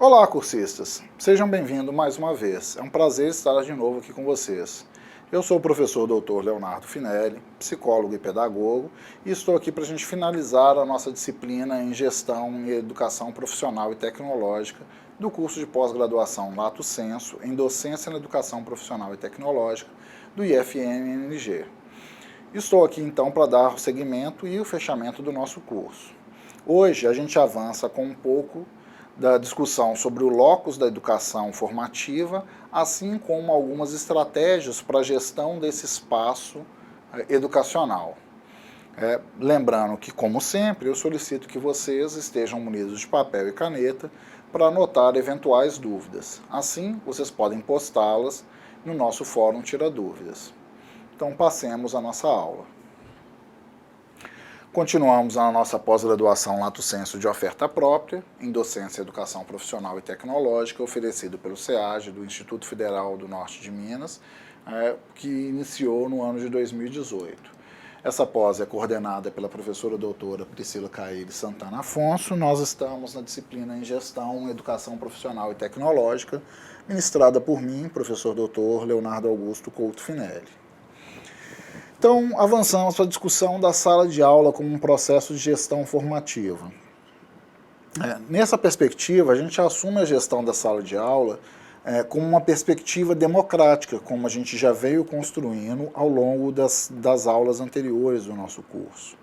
Olá, cursistas! Sejam bem-vindos mais uma vez. É um prazer estar de novo aqui com vocês. Eu sou o professor Dr. Leonardo Finelli, psicólogo e pedagogo, e estou aqui para a gente finalizar a nossa disciplina em Gestão e Educação Profissional e Tecnológica do curso de pós-graduação Lato Sensu em Docência na Educação Profissional e Tecnológica do IFMNG. Estou aqui então para dar o segmento e o fechamento do nosso curso. Hoje a gente avança com um pouco da discussão sobre o locus da educação formativa, assim como algumas estratégias para a gestão desse espaço educacional. Lembrando que, como sempre, eu solicito que vocês estejam munidos de papel e caneta para anotar eventuais dúvidas. Assim, vocês podem postá-las no nosso fórum Tira Dúvidas. Então, passemos a nossa aula. Continuamos a nossa pós-graduação Lato Sensu de oferta própria, em Docência, Educação Profissional e Tecnológica, oferecido pelo SEAG, do Instituto Federal do Norte de Minas, que iniciou no ano de 2018. Essa pós é coordenada pela professora doutora Priscila Caíri Santana Afonso. Nós estamos na disciplina em Gestão, Educação Profissional e Tecnológica, ministrada por mim, professor doutor Leonardo Augusto Couto Finelli. Então, avançamos para a discussão da sala de aula como um processo de gestão formativa. Nessa perspectiva, a gente assume a gestão da sala de aula como uma perspectiva democrática, como a gente já veio construindo ao longo das aulas anteriores do nosso curso.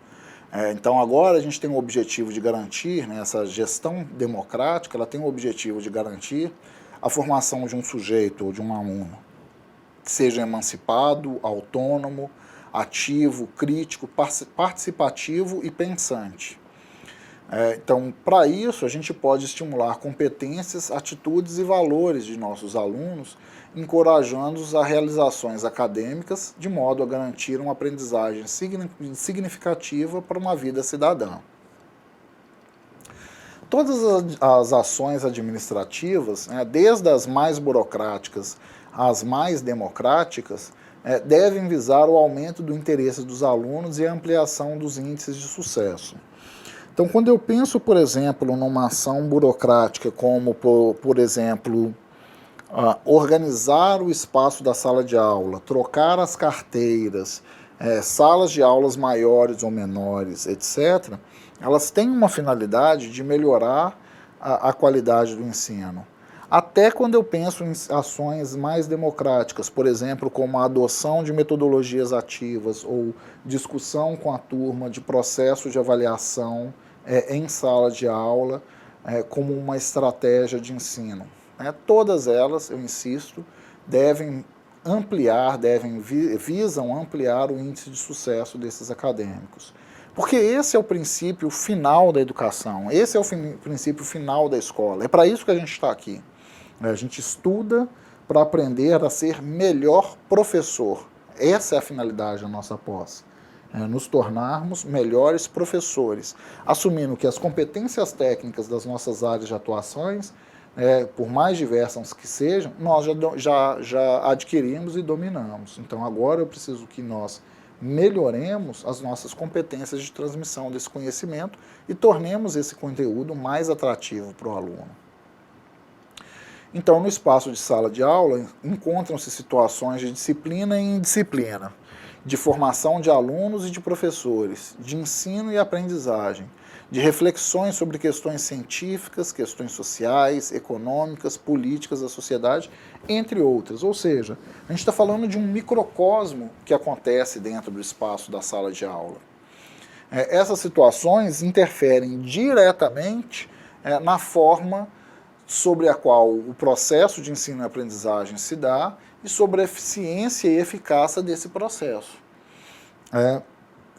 Então, agora a gente tem o objetivo de garantir, essa gestão democrática, ela tem o objetivo de garantir a formação de um sujeito ou de um aluno que seja emancipado, autônomo, ativo, crítico, participativo e pensante. Então, para isso, a gente pode estimular competências, atitudes e valores de nossos alunos, encorajando-os a realizações acadêmicas, de modo a garantir uma aprendizagem significativa para uma vida cidadã. Todas as ações administrativas, desde as mais burocráticas às mais democráticas, devem visar o aumento do interesse dos alunos e a ampliação dos índices de sucesso. Então, quando eu penso, por exemplo, numa ação burocrática como, por exemplo, organizar o espaço da sala de aula, trocar as carteiras, salas de aulas maiores ou menores, etc., elas têm uma finalidade de melhorar a qualidade do ensino. Até quando eu penso em ações mais democráticas, por exemplo, como a adoção de metodologias ativas ou discussão com a turma de processo de avaliação em sala de aula como uma estratégia de ensino. Todas elas, eu insisto, devem ampliar, visam ampliar o índice de sucesso desses acadêmicos. Porque esse é o princípio final da educação, esse é o princípio final da escola. É para isso que a gente está aqui. A gente estuda para aprender a ser melhor professor. Essa é a finalidade da nossa pós. Nos tornarmos melhores professores, assumindo que as competências técnicas das nossas áreas de atuações, por mais diversas que sejam, nós já adquirimos e dominamos. Então agora eu preciso que nós melhoremos as nossas competências de transmissão desse conhecimento e tornemos esse conteúdo mais atrativo para o aluno. Então, no espaço de sala de aula, encontram-se situações de disciplina e indisciplina, de formação de alunos e de professores, de ensino e aprendizagem, de reflexões sobre questões científicas, questões sociais, econômicas, políticas da sociedade, entre outras. Ou seja, a gente está falando de um microcosmo que acontece dentro do espaço da sala de aula. Essas situações interferem diretamente na forma sobre a qual o processo de ensino e aprendizagem se dá e sobre a eficiência e eficácia desse processo.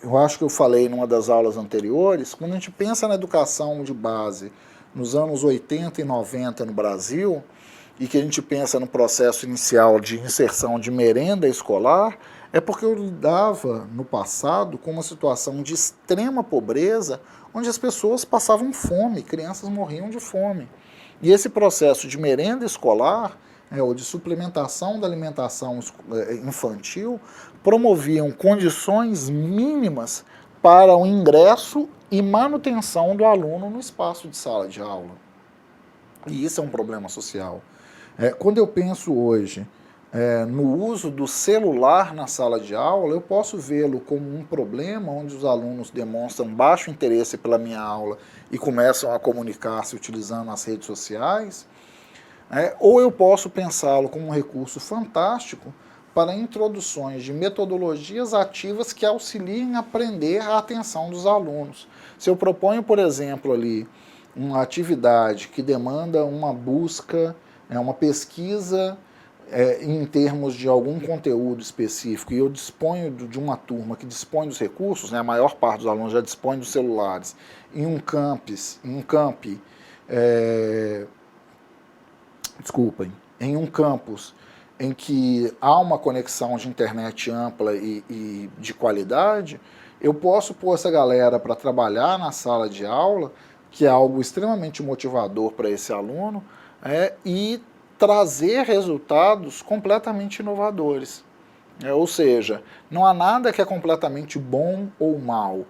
Eu acho que eu falei numa das aulas anteriores, quando a gente pensa na educação de base nos anos 80 e 90 no Brasil, e que a gente pensa no processo inicial de inserção de merenda escolar, é porque eu lidava no passado com uma situação de extrema pobreza, onde as pessoas passavam fome, crianças morriam de fome. E esse processo de merenda escolar, ou de suplementação da alimentação infantil, promoviam condições mínimas para o ingresso e manutenção do aluno no espaço de sala de aula. E isso é um problema social. Quando eu penso hoje no uso do celular na sala de aula, eu posso vê-lo como um problema onde os alunos demonstram baixo interesse pela minha aula e começam a comunicar-se utilizando as redes sociais, ou eu posso pensá-lo como um recurso fantástico para introduções de metodologias ativas que auxiliem a aprender a atenção dos alunos. Se eu proponho, por exemplo, ali uma atividade que demanda uma busca, uma pesquisa em termos de algum conteúdo específico, e eu disponho de uma turma que dispõe dos recursos, a maior parte dos alunos já dispõe dos celulares, em um em um campus em que há uma conexão de internet ampla e de qualidade, eu posso pôr essa galera para trabalhar na sala de aula, que é algo extremamente motivador para esse aluno, e trazer resultados completamente inovadores. Ou seja, não há nada que é completamente bom ou mal,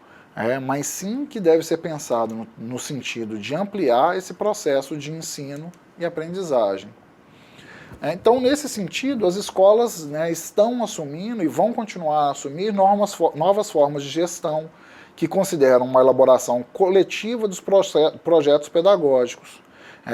mas sim que deve ser pensado no sentido de ampliar esse processo de ensino e aprendizagem. Então, nesse sentido, as escolas estão assumindo e vão continuar a assumir novas formas de gestão que consideram uma elaboração coletiva dos projetos pedagógicos,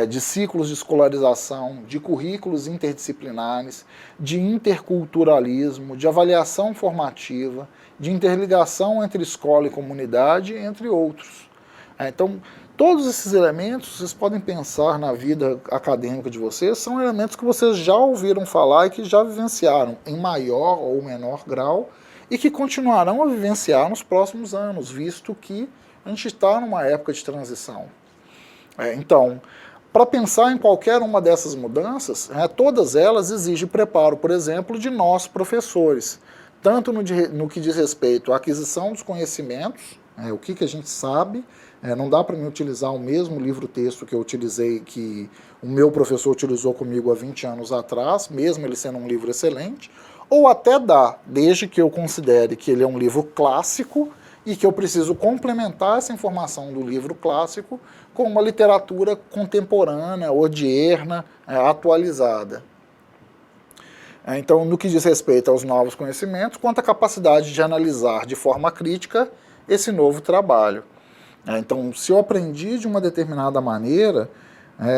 de ciclos de escolarização, de currículos interdisciplinares, de interculturalismo, de avaliação formativa, de interligação entre escola e comunidade, entre outros. Então, todos esses elementos, vocês podem pensar na vida acadêmica de vocês, são elementos que vocês já ouviram falar e que já vivenciaram em maior ou menor grau e que continuarão a vivenciar nos próximos anos, visto que a gente está numa época de transição. Então, para pensar em qualquer uma dessas mudanças, todas elas exigem preparo, por exemplo, de nós, professores, tanto no que diz respeito à aquisição dos conhecimentos, o que a gente sabe. Não dá para mim utilizar o mesmo livro-texto que eu utilizei, que o meu professor utilizou comigo há 20 anos atrás, mesmo ele sendo um livro excelente, ou até dá, desde que eu considere que ele é um livro clássico e que eu preciso complementar essa informação do livro clássico com uma literatura contemporânea, odierna, atualizada. Então, no que diz respeito aos novos conhecimentos, quanto à capacidade de analisar de forma crítica esse novo trabalho. Então, se eu aprendi de uma determinada maneira,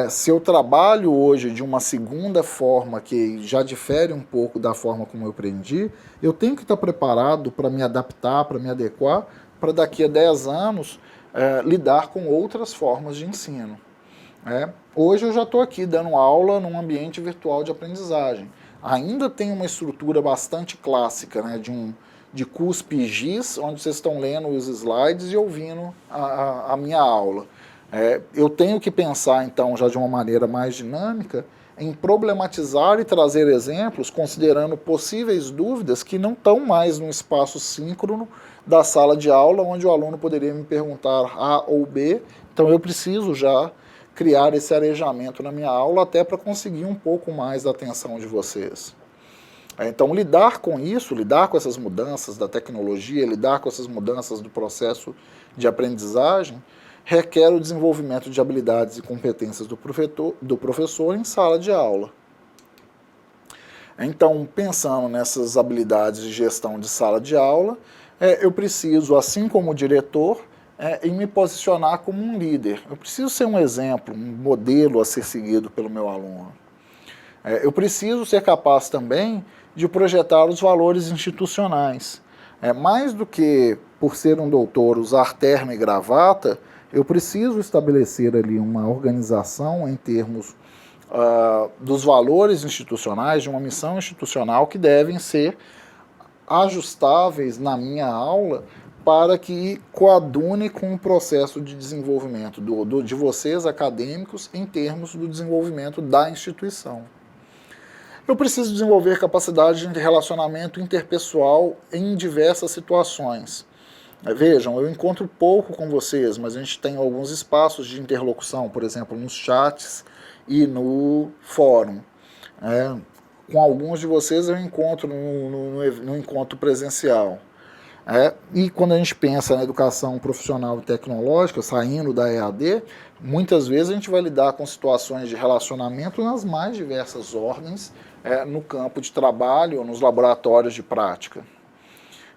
se eu trabalho hoje de uma segunda forma que já difere um pouco da forma como eu aprendi, eu tenho que estar preparado para me adaptar, para me adequar, para daqui a 10 anos lidar com outras formas de ensino. Hoje eu já estou aqui dando aula num ambiente virtual de aprendizagem. Ainda tem uma estrutura bastante clássica, de cuspe e giz, onde vocês estão lendo os slides e ouvindo a minha aula. Eu tenho que pensar, então, já de uma maneira mais dinâmica, em problematizar e trazer exemplos, considerando possíveis dúvidas que não estão mais no espaço síncrono da sala de aula, onde o aluno poderia me perguntar A ou B. Então, eu preciso já criar esse arejamento na minha aula, até para conseguir um pouco mais da atenção de vocês. Então, lidar com isso, lidar com essas mudanças da tecnologia, lidar com essas mudanças do processo de aprendizagem, requer o desenvolvimento de habilidades e competências do professor em sala de aula. Então, pensando nessas habilidades de gestão de sala de aula, eu preciso, assim como o diretor, em me posicionar como um líder. Eu preciso ser um exemplo, um modelo a ser seguido pelo meu aluno. Eu preciso ser capaz também de projetar os valores institucionais. Mais do que, por ser um doutor, usar terno e gravata, eu preciso estabelecer ali uma organização em termos dos valores institucionais, de uma missão institucional que devem ser ajustáveis na minha aula para que coadune com o processo de desenvolvimento de vocês, acadêmicos, em termos do desenvolvimento da instituição. Eu preciso desenvolver capacidade de relacionamento interpessoal em diversas situações. Vejam, eu encontro pouco com vocês, mas a gente tem alguns espaços de interlocução, por exemplo, nos chats e no fórum. Com alguns de vocês eu encontro no encontro presencial. E quando a gente pensa na educação profissional e tecnológica, saindo da EAD, muitas vezes a gente vai lidar com situações de relacionamento nas mais diversas ordens, no campo de trabalho ou nos laboratórios de prática.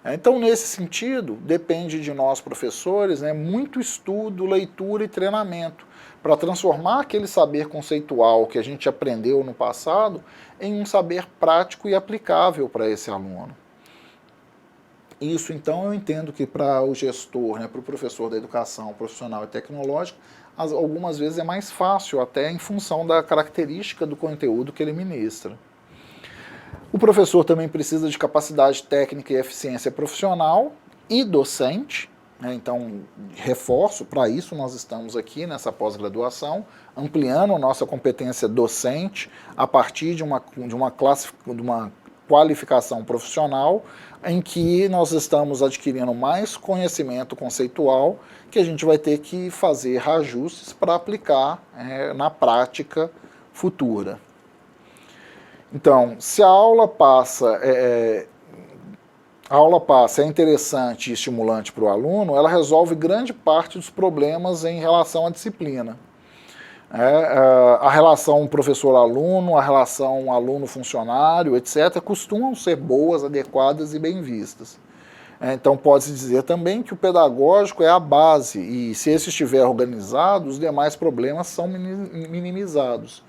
Então, nesse sentido, depende de nós, professores, muito estudo, leitura e treinamento, para transformar aquele saber conceitual que a gente aprendeu no passado em um saber prático e aplicável para esse aluno. Isso, então, eu entendo que para o gestor, para o professor da educação profissional e tecnológica, algumas vezes é mais fácil, até em função da característica do conteúdo que ele ministra. O professor também precisa de capacidade técnica e eficiência profissional e docente, então reforço, para isso nós estamos aqui nessa pós-graduação, ampliando nossa competência docente a partir de uma qualificação profissional em que nós estamos adquirindo mais conhecimento conceitual que a gente vai ter que fazer ajustes para aplicar na prática futura. Então, se a aula passa é interessante e estimulante para o aluno, ela resolve grande parte dos problemas em relação à disciplina. A relação professor-aluno, a relação aluno-funcionário, etc., costumam ser boas, adequadas e bem vistas. Então, pode-se dizer também que o pedagógico é a base, e se esse estiver organizado, os demais problemas são minimizados.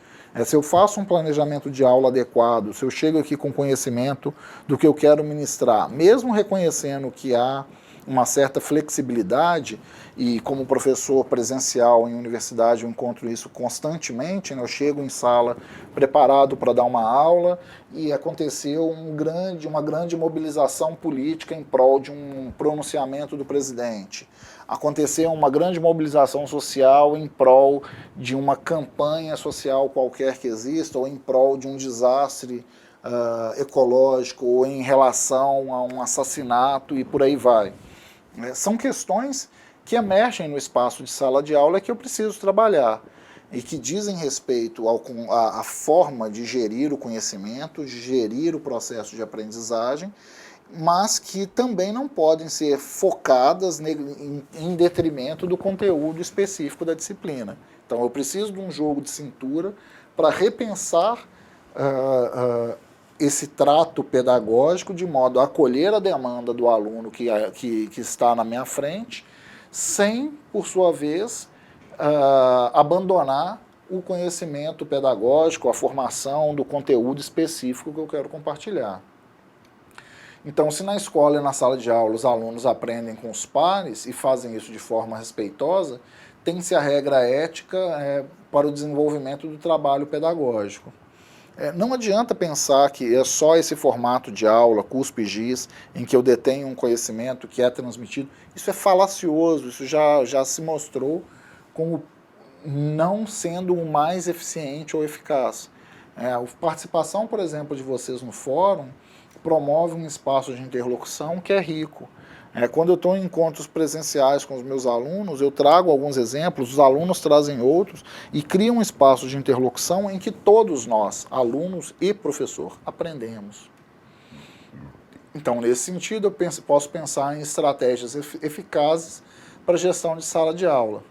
Se eu faço um planejamento de aula adequado, se eu chego aqui com conhecimento do que eu quero ministrar, mesmo reconhecendo que há uma certa flexibilidade, e como professor presencial em universidade eu encontro isso constantemente, eu chego em sala preparado para dar uma aula e aconteceu uma grande mobilização política em prol de um pronunciamento do presidente. Aconteceu uma grande mobilização social em prol de uma campanha social qualquer que exista, ou em prol de um desastre ecológico, ou em relação a um assassinato e por aí vai. São questões que emergem no espaço de sala de aula que eu preciso trabalhar e que dizem respeito à forma de gerir o conhecimento, de gerir o processo de aprendizagem, mas que também não podem ser focadas em detrimento do conteúdo específico da disciplina. Então, eu preciso de um jogo de cintura para repensar esse trato pedagógico de modo a acolher a demanda do aluno que está na minha frente, sem, por sua vez, abandonar o conhecimento pedagógico, a formação do conteúdo específico que eu quero compartilhar. Então, se na escola e na sala de aula os alunos aprendem com os pares e fazem isso de forma respeitosa, tem-se a regra ética para o desenvolvimento do trabalho pedagógico. Não adianta pensar que é só esse formato de aula, cuspe e giz, em que eu detenho um conhecimento que é transmitido. Isso é falacioso, isso já se mostrou como não sendo o mais eficiente ou eficaz. A participação, por exemplo, de vocês no fórum promove um espaço de interlocução que é rico. Quando eu estou em encontros presenciais com os meus alunos, eu trago alguns exemplos, os alunos trazem outros e criam um espaço de interlocução em que todos nós, alunos e professor, aprendemos. Então, nesse sentido, eu posso pensar em estratégias eficazes para a gestão de sala de aula.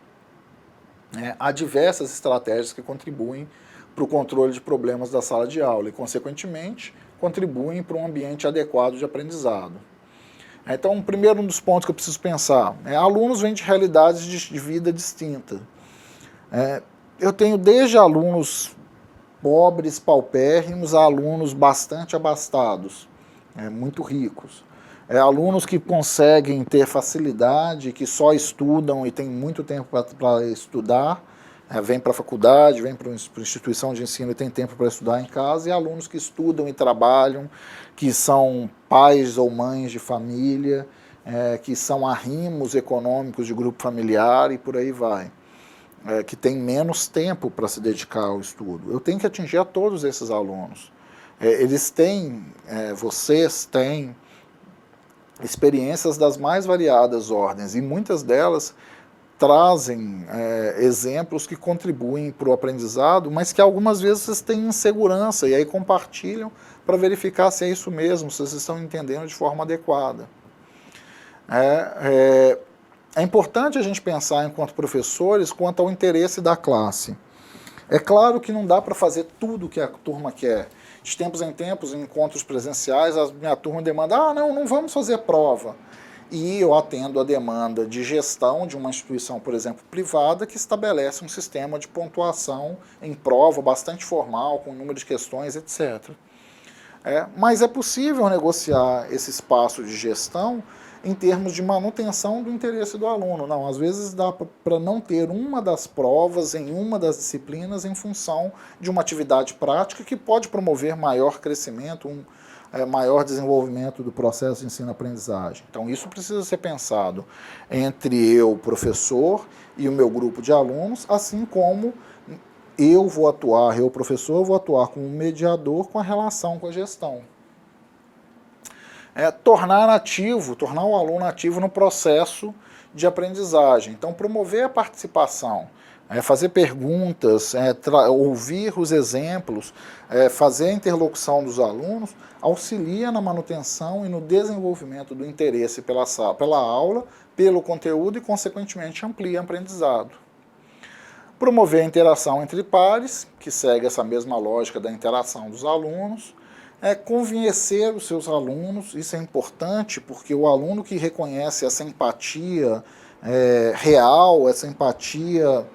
Há diversas estratégias que contribuem para o controle de problemas da sala de aula e, consequentemente, contribuem para um ambiente adequado de aprendizado. Então, um dos pontos que eu preciso pensar alunos vêm de realidades de vida distintas. Eu tenho desde alunos pobres, paupérrimos, a alunos bastante abastados, muito ricos. Alunos que conseguem ter facilidade, que só estudam e têm muito tempo para estudar, vem para a faculdade, vem para uma instituição de ensino e tem tempo para estudar em casa, e alunos que estudam e trabalham, que são pais ou mães de família, que são arrimos econômicos de grupo familiar e por aí vai, que tem menos tempo para se dedicar ao estudo. Eu tenho que atingir a todos esses alunos. Eles têm, vocês têm experiências das mais variadas ordens, e muitas delas trazem exemplos que contribuem para o aprendizado, mas que algumas vezes vocês têm insegurança, e aí compartilham para verificar se é isso mesmo, se vocês estão entendendo de forma adequada. É importante a gente pensar, enquanto professores, quanto ao interesse da classe. É claro que não dá para fazer tudo que a turma quer. De tempos em tempos, em encontros presenciais, a minha turma demanda, não vamos fazer prova. E eu atendo a demanda de gestão de uma instituição, por exemplo, privada, que estabelece um sistema de pontuação em prova bastante formal, com número de questões, etc. Mas é possível negociar esse espaço de gestão em termos de manutenção do interesse do aluno. Não, às vezes dá para não ter uma das provas em uma das disciplinas em função de uma atividade prática que pode promover maior crescimento, maior desenvolvimento do processo de ensino-aprendizagem. Então isso precisa ser pensado entre eu, professor, e o meu grupo de alunos, assim como eu, professor, vou atuar como mediador com a relação com a gestão. Tornar o aluno ativo no processo de aprendizagem. Então, promover a participação, fazer perguntas, ouvir os exemplos, fazer a interlocução dos alunos, auxilia na manutenção e no desenvolvimento do interesse pela aula, pelo conteúdo e, consequentemente, amplia o aprendizado. Promover a interação entre pares, que segue essa mesma lógica da interação dos alunos. Convencer os seus alunos, isso é importante, porque o aluno que reconhece essa empatia real, essa empatia,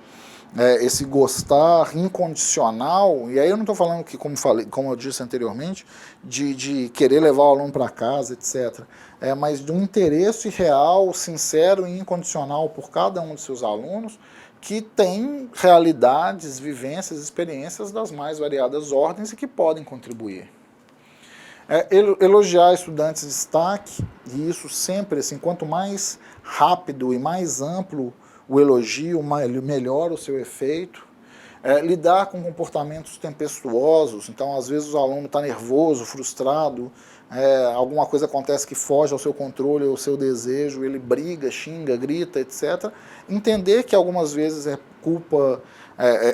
esse gostar incondicional, e aí eu não estou falando que, como eu disse anteriormente, de querer levar o aluno para casa, etc., mas de um interesse real, sincero e incondicional por cada um de seus alunos, que tem realidades, vivências, experiências das mais variadas ordens e que podem contribuir. Elogiar estudantes de destaque, e isso sempre, assim, quanto mais rápido e mais amplo o elogio, melhor o seu efeito. Lidar com comportamentos tempestuosos, então às vezes o aluno está nervoso, frustrado, alguma coisa acontece que foge ao seu controle, ao seu desejo, ele briga, xinga, grita, etc. Entender que algumas vezes é culpa,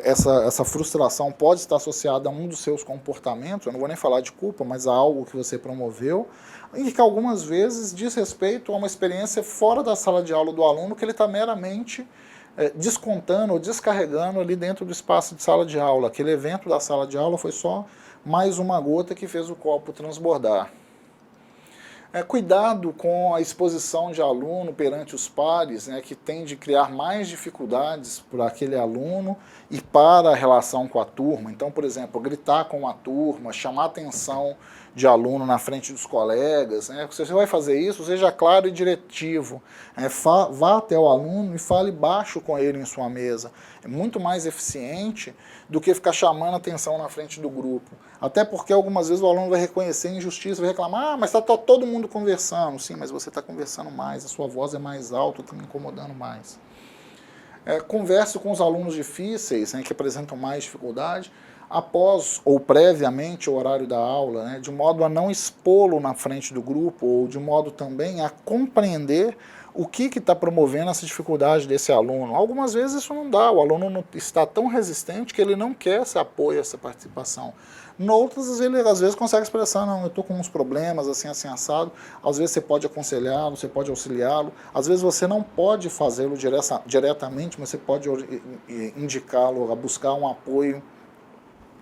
essa frustração pode estar associada a um dos seus comportamentos, eu não vou nem falar de culpa, mas a algo que você promoveu, e que algumas vezes diz respeito a uma experiência fora da sala de aula do aluno, que ele está meramente descontando ou descarregando ali dentro do espaço de sala de aula. Aquele evento da sala de aula foi só mais uma gota que fez o copo transbordar. Cuidado com a exposição de aluno perante os pares, que tende a criar mais dificuldades para aquele aluno e para a relação com a turma. Então, por exemplo, gritar com a turma, chamar atenção de aluno na frente dos colegas. Se você vai fazer isso, seja claro e diretivo. Vá até o aluno e fale baixo com ele em sua mesa. É muito mais eficiente do que ficar chamando atenção na frente do grupo. Até porque algumas vezes o aluno vai reconhecer injustiça, vai reclamar, mas está todo mundo conversando. Sim, mas você está conversando mais, a sua voz é mais alta, está me incomodando mais. Converse com os alunos difíceis, que apresentam mais dificuldade, após ou previamente o horário da aula, de modo a não expô-lo na frente do grupo, ou de modo também a compreender o que está promovendo essa dificuldade desse aluno. Algumas vezes isso não dá, o aluno não está tão resistente que ele não quer esse apoio, essa participação. Noutras, ele às vezes consegue expressar, não, eu estou com uns problemas, assim, assado. Às vezes você pode aconselhá-lo, você pode auxiliá-lo. Às vezes você não pode fazê-lo diretamente, mas você pode indicá-lo a buscar um apoio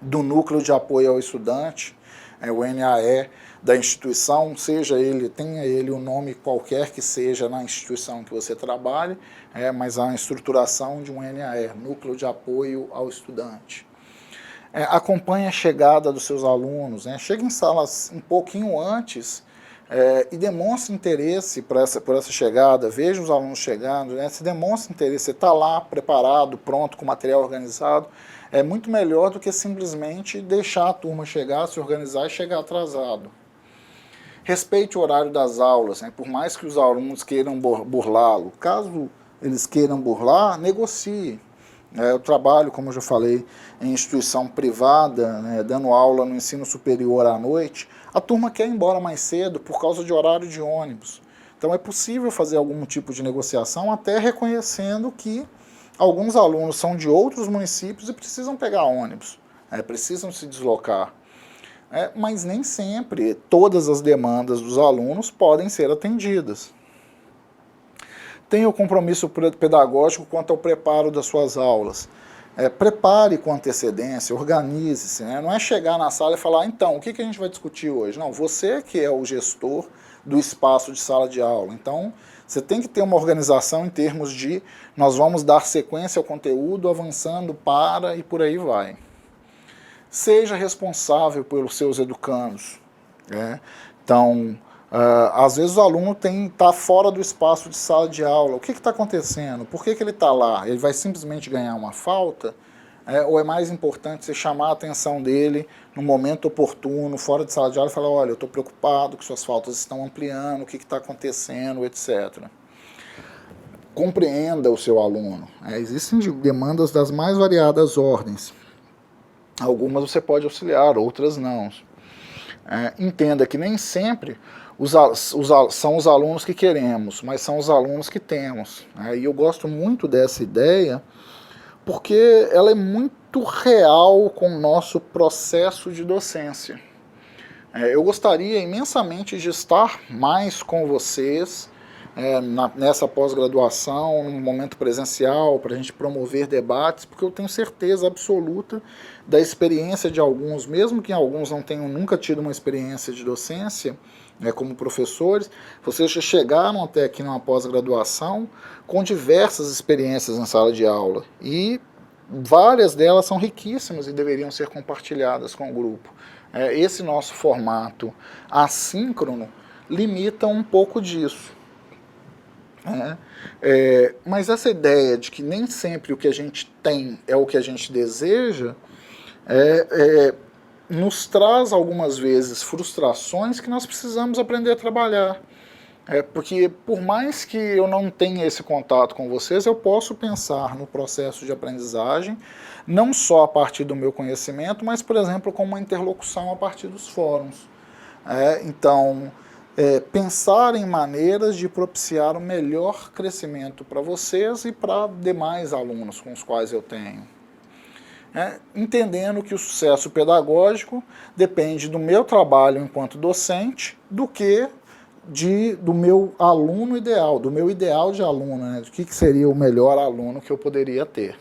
do núcleo de apoio ao estudante, o NAE da instituição, tenha ele o nome qualquer que seja na instituição que você trabalhe, mas a estruturação de um NAE, Núcleo de Apoio ao Estudante. Acompanhe a chegada dos seus alunos, chegue em salas um pouquinho antes e demonstre interesse por essa chegada, veja os alunos chegando, se demonstre interesse, você está lá preparado, pronto, com material organizado, é muito melhor do que simplesmente deixar a turma chegar, se organizar e chegar atrasado. Respeite o horário das aulas, por mais que os alunos queiram burlá-lo. Caso eles queiram burlar, negocie. Eu trabalho, como eu já falei, em instituição privada, dando aula no ensino superior à noite. A turma quer ir embora mais cedo por causa de horário de ônibus. Então é possível fazer algum tipo de negociação, até reconhecendo que alguns alunos são de outros municípios e precisam pegar ônibus, precisam se deslocar. Mas nem sempre todas as demandas dos alunos podem ser atendidas. Tenha o compromisso pedagógico quanto ao preparo das suas aulas. Prepare com antecedência, organize-se, né? Não é chegar na sala e falar, então, o que a gente vai discutir hoje? Não, você que é o gestor do espaço de sala de aula. Então, você tem que ter uma organização em termos de nós vamos dar sequência ao conteúdo, avançando para e por aí vai. Seja responsável pelos seus educandos, né? Então, às vezes o aluno está fora do espaço de sala de aula. O que está acontecendo? Por que ele está lá? Ele vai simplesmente ganhar uma falta? Ou é mais importante você chamar a atenção dele no momento oportuno, fora de sala de aula, e falar, olha, eu estou preocupado que suas faltas estão ampliando, o que está acontecendo, etc. Compreenda o seu aluno. Existem demandas das mais variadas ordens. Algumas você pode auxiliar, outras não. Entenda que nem sempre são os alunos que queremos, mas são os alunos que temos. E eu gosto muito dessa ideia, porque ela é muito real com o nosso processo de docência. Eu gostaria imensamente de estar mais com vocês nessa pós-graduação, num momento presencial, para a gente promover debates, porque eu tenho certeza absoluta da experiência de alguns, mesmo que alguns não tenham nunca tido uma experiência de docência, como professores, vocês já chegaram até aqui numa pós-graduação com diversas experiências em sala de aula, e várias delas são riquíssimas e deveriam ser compartilhadas com o grupo. Esse nosso formato assíncrono limita um pouco disso. Mas essa ideia de que nem sempre o que a gente tem é o que a gente deseja nos traz algumas vezes frustrações que nós precisamos aprender a trabalhar. Porque por mais que eu não tenha esse contato com vocês, eu posso pensar no processo de aprendizagem, não só a partir do meu conhecimento, mas, por exemplo, com uma interlocução a partir dos fóruns. Então, pensar em maneiras de propiciar o melhor crescimento para vocês e para demais alunos com os quais eu tenho. Entendendo que o sucesso pedagógico depende do meu trabalho enquanto docente, do que do meu aluno ideal, do meu ideal de aluno, né? Do que seria o melhor aluno que eu poderia ter.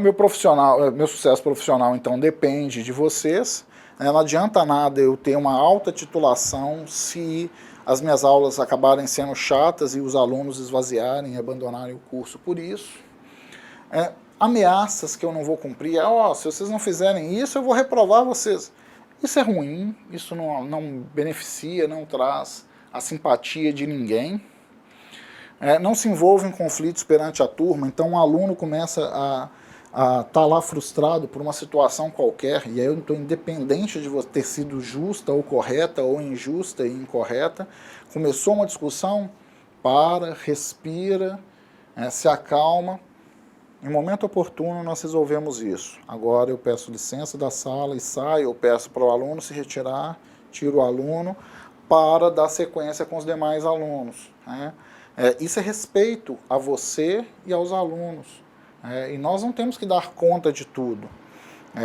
Meu sucesso profissional, então, depende de vocês. Não adianta nada eu ter uma alta titulação se as minhas aulas acabarem sendo chatas e os alunos esvaziarem e abandonarem o curso por isso. Ameaças que eu não vou cumprir, se vocês não fizerem isso, eu vou reprovar vocês. Isso é ruim, isso não beneficia, não traz a simpatia de ninguém. Não se envolve em conflitos perante a turma, então um aluno começa a estar lá frustrado por uma situação qualquer, e aí eu estou independente de ter sido justa ou correta, ou injusta e incorreta. Começou uma discussão, respira, se acalma. Em momento oportuno nós resolvemos isso. Agora eu peço licença da sala e saio, eu peço para o aluno se retirar, tiro o aluno para dar sequência com os demais alunos. Isso é respeito a você e aos alunos. E nós não temos que dar conta de tudo.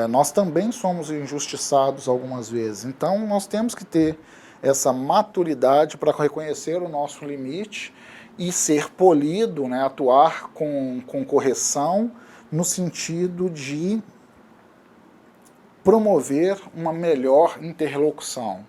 Nós também somos injustiçados algumas vezes. Então nós temos que ter essa maturidade para reconhecer o nosso limite e ser polido, atuar com correção no sentido de promover uma melhor interlocução.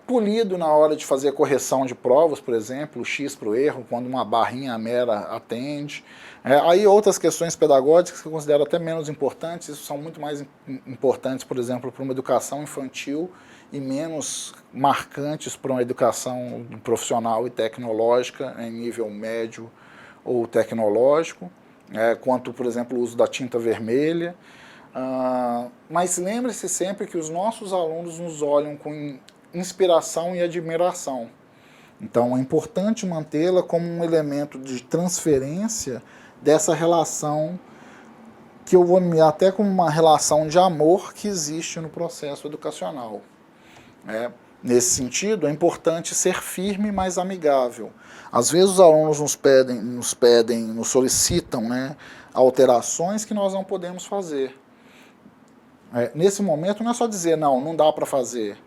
Polido na hora de fazer a correção de provas, por exemplo, o X para o erro, quando uma barrinha mera atende. Aí outras questões pedagógicas que eu considero até menos importantes, isso são muito mais importantes, por exemplo, para uma educação infantil e menos marcantes para uma educação profissional e tecnológica em nível médio ou tecnológico, quanto, por exemplo, o uso da tinta vermelha. Mas lembre-se sempre que os nossos alunos nos olham com inspiração e admiração. Então é importante mantê-la como um elemento de transferência dessa relação, que eu vou nomear até como uma relação de amor que existe no processo educacional. Nesse sentido, é importante ser firme, mas amigável. Às vezes os alunos nos solicitam, alterações que nós não podemos fazer. Nesse momento não é só dizer, não dá para fazer,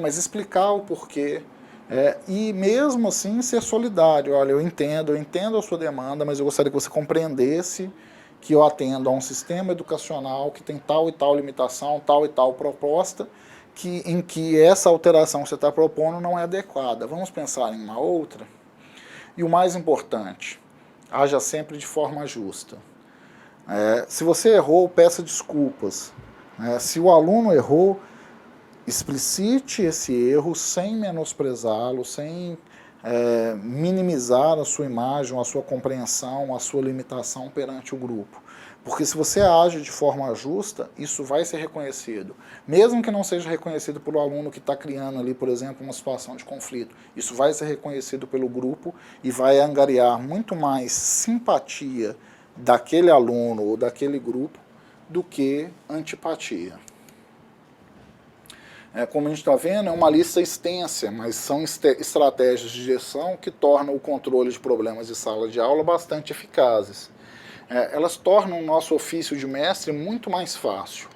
mas explicar o porquê, E mesmo assim ser solidário. Olha, eu entendo a sua demanda, mas eu gostaria que você compreendesse que eu atendo a um sistema educacional que tem tal e tal limitação, tal e tal proposta, em que essa alteração que você está propondo não é adequada. Vamos pensar em uma outra? E o mais importante, haja sempre de forma justa. Se você errou, peça desculpas. Se o aluno errou, explicite esse erro sem menosprezá-lo, sem minimizar a sua imagem, a sua compreensão, a sua limitação perante o grupo. Porque se você age de forma justa, isso vai ser reconhecido. Mesmo que não seja reconhecido pelo aluno que está criando ali, por exemplo, uma situação de conflito. Isso vai ser reconhecido pelo grupo e vai angariar muito mais simpatia daquele aluno ou daquele grupo do que antipatia. Como a gente está vendo, é uma lista extensa, mas são estratégias de gestão que tornam o controle de problemas de sala de aula bastante eficazes. Elas tornam o nosso ofício de mestre muito mais fácil.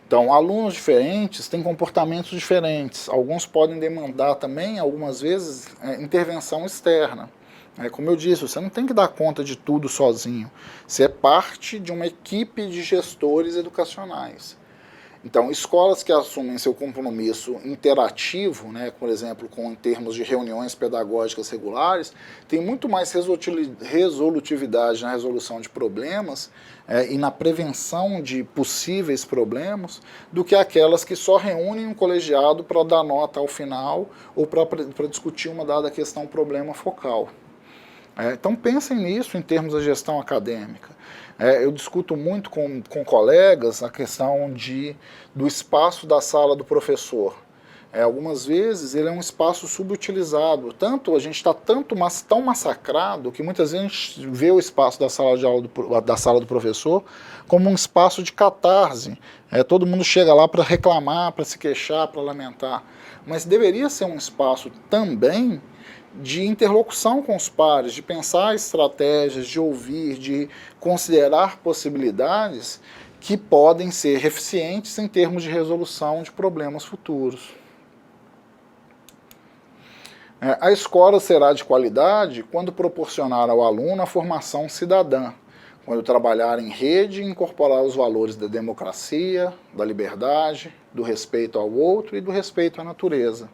Então, alunos diferentes têm comportamentos diferentes. Alguns podem demandar também, algumas vezes, intervenção externa. Como eu disse, você não tem que dar conta de tudo sozinho. Você é parte de uma equipe de gestores educacionais. Então, escolas que assumem seu compromisso interativo, por exemplo, em termos de reuniões pedagógicas regulares, têm muito mais resolutividade na resolução de problemas e na prevenção de possíveis problemas do que aquelas que só reúnem um colegiado para dar nota ao final ou para discutir uma dada questão, problema focal. Então pensem nisso em termos da gestão acadêmica. Eu discuto muito com colegas a questão do espaço da sala do professor. Algumas vezes ele é um espaço subutilizado. A gente está tão massacrado que muitas vezes a gente vê o espaço da sala de aula da sala do professor como um espaço de catarse. Todo mundo chega lá para reclamar, para se queixar, para lamentar. Mas deveria ser um espaço também de interlocução com os pares, de pensar estratégias, de ouvir, de considerar possibilidades que podem ser eficientes em termos de resolução de problemas futuros. A escola será de qualidade quando proporcionar ao aluno a formação cidadã, quando trabalhar em rede e incorporar os valores da democracia, da liberdade, do respeito ao outro e do respeito à natureza.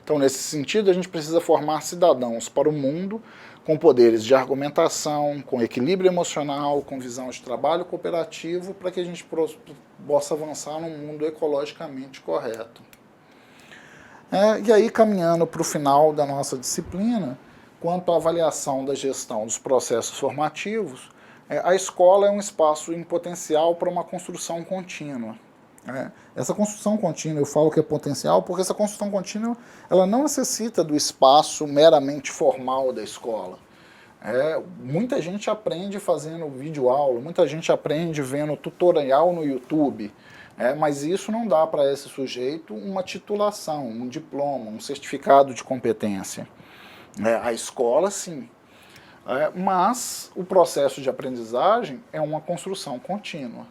Então, nesse sentido, a gente precisa formar cidadãos para o mundo com poderes de argumentação, com equilíbrio emocional, com visão de trabalho cooperativo, para que a gente possa avançar num mundo ecologicamente correto. E aí, caminhando para o final da nossa disciplina, quanto à avaliação da gestão dos processos formativos, a escola é um espaço em potencial para uma construção contínua. Essa construção contínua, eu falo que é potencial, porque essa construção contínua ela não necessita do espaço meramente formal da escola. Muita gente aprende fazendo videoaula, muita gente aprende vendo tutorial no YouTube, mas isso não dá para esse sujeito uma titulação, um diploma, um certificado de competência. A escola, sim. Mas o processo de aprendizagem é uma construção contínua.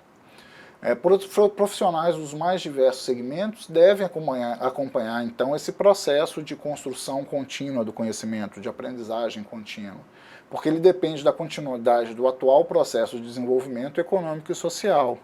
Profissionais dos mais diversos segmentos devem acompanhar, então, esse processo de construção contínua do conhecimento, de aprendizagem contínua, porque ele depende da continuidade do atual processo de desenvolvimento econômico e social.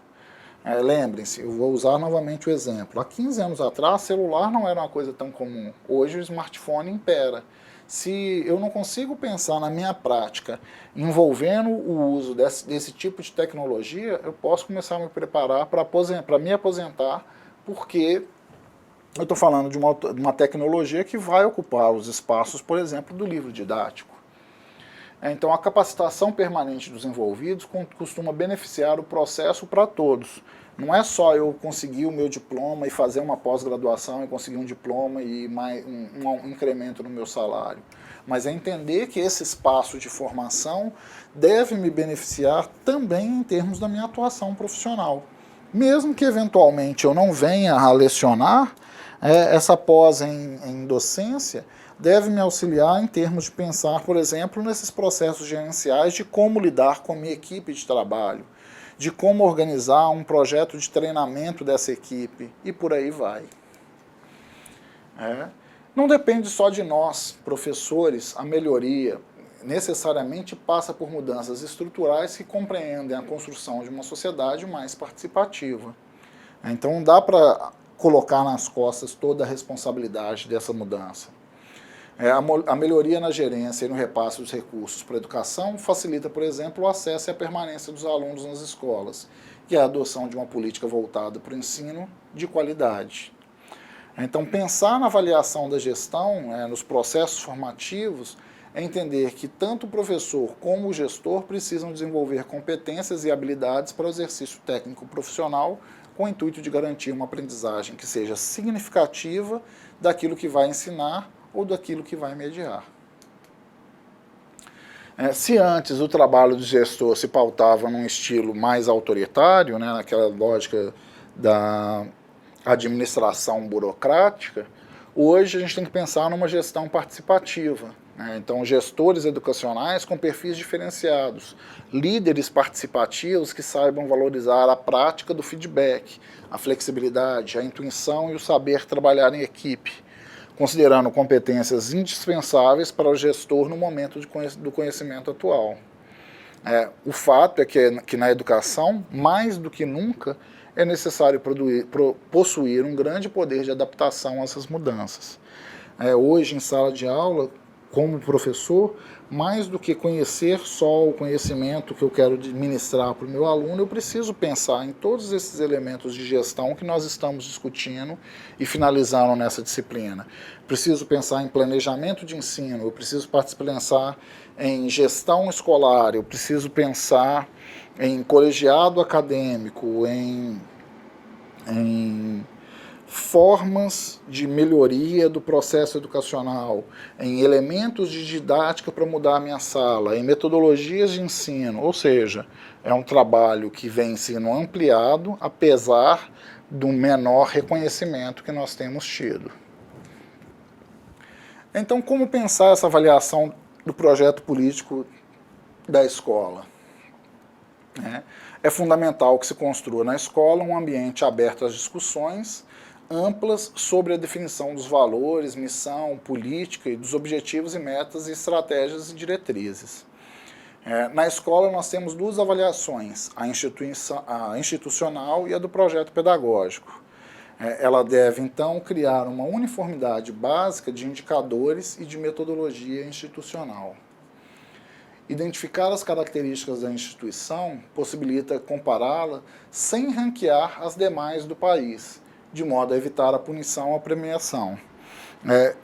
Lembrem-se, eu vou usar novamente o exemplo. Há 15 anos atrás, celular não era uma coisa tão comum. Hoje o smartphone impera. Se eu não consigo pensar na minha prática envolvendo o uso desse tipo de tecnologia, eu posso começar a me preparar para me aposentar, porque eu estou falando de uma tecnologia que vai ocupar os espaços, por exemplo, do livro didático. Então, a capacitação permanente dos envolvidos costuma beneficiar o processo para todos. Não é só eu conseguir o meu diploma e fazer uma pós-graduação e conseguir um diploma e um incremento no meu salário. Mas é entender que esse espaço de formação deve me beneficiar também em termos da minha atuação profissional. Mesmo que eventualmente eu não venha a lecionar, essa pós em docência deve me auxiliar em termos de pensar, por exemplo, nesses processos gerenciais de como lidar com a minha equipe de trabalho, de como organizar um projeto de treinamento dessa equipe, e por aí vai. Não depende só de nós, professores, a melhoria necessariamente passa por mudanças estruturais que compreendem a construção de uma sociedade mais participativa. Então não dá para colocar nas costas toda a responsabilidade dessa mudança. A melhoria na gerência e no repasse dos recursos para a educação facilita, por exemplo, o acesso e a permanência dos alunos nas escolas e a adoção de uma política voltada para o ensino de qualidade. Então, pensar na avaliação da gestão, nos processos formativos, é entender que tanto o professor como o gestor precisam desenvolver competências e habilidades para o exercício técnico profissional com o intuito de garantir uma aprendizagem que seja significativa daquilo que vai ensinar ou daquilo que vai mediar. Se antes o trabalho do gestor se pautava num estilo mais autoritário, naquela lógica da administração burocrática, hoje a gente tem que pensar numa gestão participativa. Então, gestores educacionais com perfis diferenciados, líderes participativos que saibam valorizar a prática do feedback, a flexibilidade, a intuição e o saber trabalhar em equipe, considerando competências indispensáveis para o gestor no momento do conhecimento atual. O fato é que na educação, mais do que nunca, é necessário possuir um grande poder de adaptação a essas mudanças. Hoje, em sala de aula, como professor, mais do que conhecer só o conhecimento que eu quero ministrar para o meu aluno, eu preciso pensar em todos esses elementos de gestão que nós estamos discutindo e finalizando nessa disciplina. Preciso pensar em planejamento de ensino, eu preciso pensar em gestão escolar, eu preciso pensar em colegiado acadêmico, em formas de melhoria do processo educacional, em elementos de didática para mudar a minha sala, em metodologias de ensino, ou seja, é um trabalho que vem sendo ampliado, apesar do menor reconhecimento que nós temos tido. Então, como pensar essa avaliação do projeto político da escola? É fundamental que se construa na escola um ambiente aberto às discussões amplas sobre a definição dos valores, missão, política e dos objetivos e metas e estratégias e diretrizes. Na escola nós temos duas avaliações, a institucional e a do projeto pedagógico. Ela deve, então, criar uma uniformidade básica de indicadores e de metodologia institucional. Identificar as características da instituição possibilita compará-la sem ranquear as demais do país, de modo a evitar a punição ou a premiação.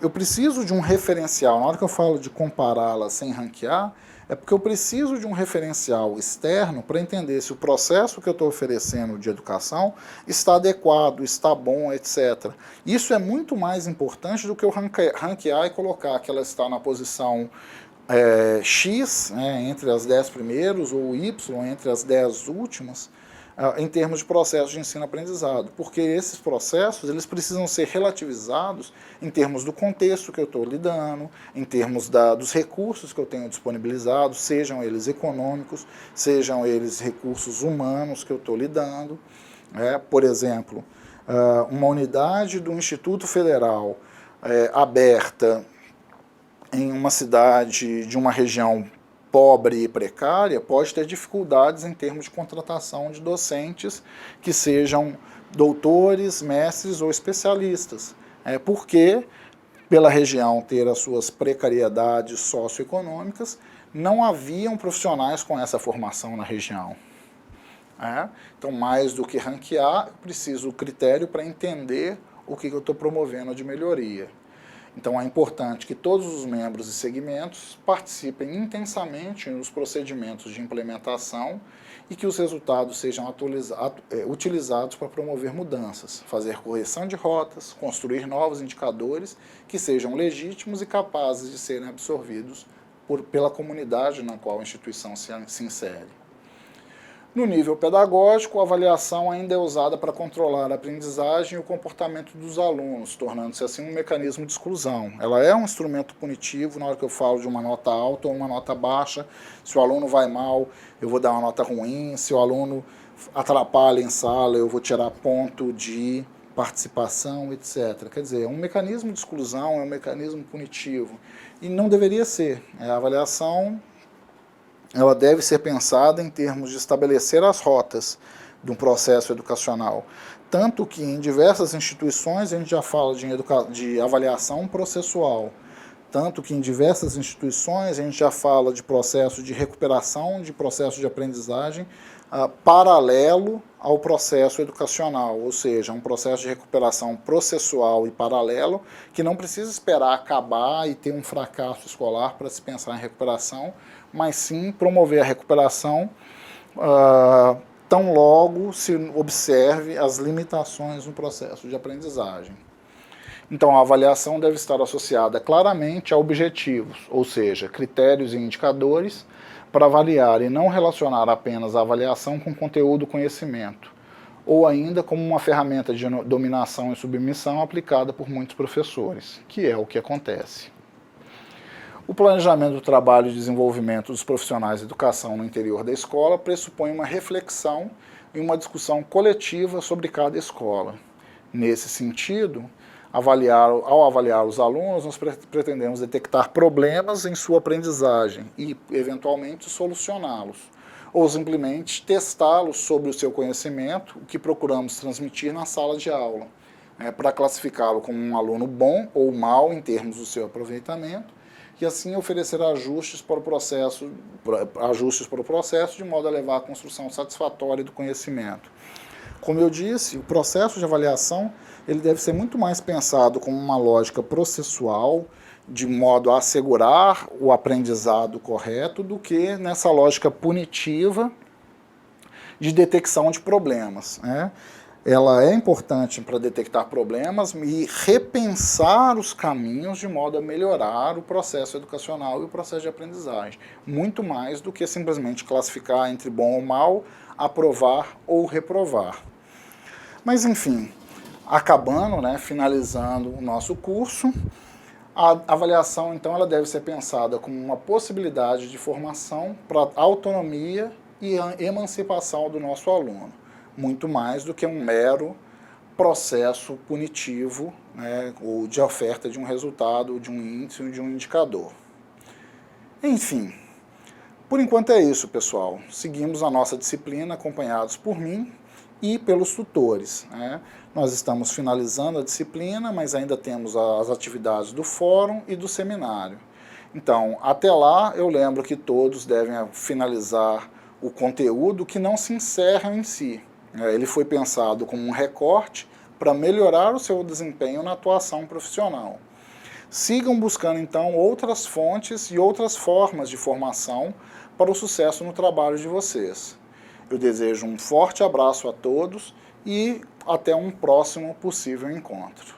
Eu preciso de um referencial, na hora que eu falo de compará-la sem ranquear, é porque eu preciso de um referencial externo para entender se o processo que eu estou oferecendo de educação está adequado, está bom, etc. Isso é muito mais importante do que eu ranquear e colocar que ela está na posição X, entre as 10 primeiros, ou Y, entre as 10 últimas, em termos de processo de ensino-aprendizado, porque esses processos eles precisam ser relativizados em termos do contexto que eu estou lidando, em termos dos recursos que eu tenho disponibilizados, sejam eles econômicos, sejam eles recursos humanos que eu estou lidando. Por exemplo, uma unidade do Instituto Federal aberta em uma cidade de uma região pobre e precária pode ter dificuldades em termos de contratação de docentes que sejam doutores, mestres ou especialistas, porque, pela região ter as suas precariedades socioeconômicas, não haviam profissionais com essa formação na região. Então, mais do que ranquear, eu preciso do critério para entender o que eu estou promovendo de melhoria. Então, é importante que todos os membros e segmentos participem intensamente nos procedimentos de implementação e que os resultados sejam utilizados para promover mudanças, fazer correção de rotas, construir novos indicadores que sejam legítimos e capazes de serem absorvidos pela comunidade na qual a instituição se insere. No nível pedagógico, a avaliação ainda é usada para controlar a aprendizagem e o comportamento dos alunos, tornando-se assim um mecanismo de exclusão. Ela é um instrumento punitivo na hora que eu falo de uma nota alta ou uma nota baixa. Se o aluno vai mal, eu vou dar uma nota ruim. Se o aluno atrapalha em sala, eu vou tirar ponto de participação, etc. Quer dizer, é um mecanismo de exclusão, é um mecanismo punitivo. E não deveria ser. A avaliação ela deve ser pensada em termos de estabelecer as rotas de um processo educacional. Tanto que em diversas instituições a gente já fala de avaliação processual. Tanto que em diversas instituições a gente já fala de processo de recuperação, de processo de aprendizagem, paralelo ao processo educacional, ou seja, um processo de recuperação processual e paralelo, que não precisa esperar acabar e ter um fracasso escolar para se pensar em recuperação, mas sim promover a recuperação tão logo se observe as limitações no processo de aprendizagem. Então, a avaliação deve estar associada claramente a objetivos, ou seja, critérios e indicadores, para avaliar e não relacionar apenas a avaliação com conteúdo e conhecimento, ou ainda como uma ferramenta de dominação e submissão aplicada por muitos professores, que é o que acontece. O planejamento do trabalho e desenvolvimento dos profissionais de educação no interior da escola pressupõe uma reflexão e uma discussão coletiva sobre cada escola. Nesse sentido, ao avaliar os alunos, nós pretendemos detectar problemas em sua aprendizagem e, eventualmente, solucioná-los, ou simplesmente testá-los sobre o seu conhecimento, o que procuramos transmitir na sala de aula, para classificá-lo como um aluno bom ou mau em termos do seu aproveitamento, e assim oferecer ajustes para o processo, de modo a levar à construção satisfatória do conhecimento. Como eu disse, o processo de avaliação ele deve ser muito mais pensado como uma lógica processual, de modo a assegurar o aprendizado correto, do que nessa lógica punitiva de detecção de problemas, Ela é importante para detectar problemas e repensar os caminhos de modo a melhorar o processo educacional e o processo de aprendizagem, muito mais do que simplesmente classificar entre bom ou mal, aprovar ou reprovar. Mas, enfim, acabando, finalizando o nosso curso, a avaliação, então, ela deve ser pensada como uma possibilidade de formação para a autonomia e a emancipação do nosso aluno, muito mais do que um mero processo punitivo, ou de oferta de um resultado, de um índice, de um indicador. Enfim, por enquanto é isso, pessoal. Seguimos a nossa disciplina acompanhados por mim e pelos tutores. Nós estamos finalizando a disciplina, mas ainda temos as atividades do fórum e do seminário. Então, até lá, eu lembro que todos devem finalizar o conteúdo que não se encerra em si. Ele foi pensado como um recorte para melhorar o seu desempenho na atuação profissional. Sigam buscando, então, outras fontes e outras formas de formação para o sucesso no trabalho de vocês. Eu desejo um forte abraço a todos e até um próximo possível encontro.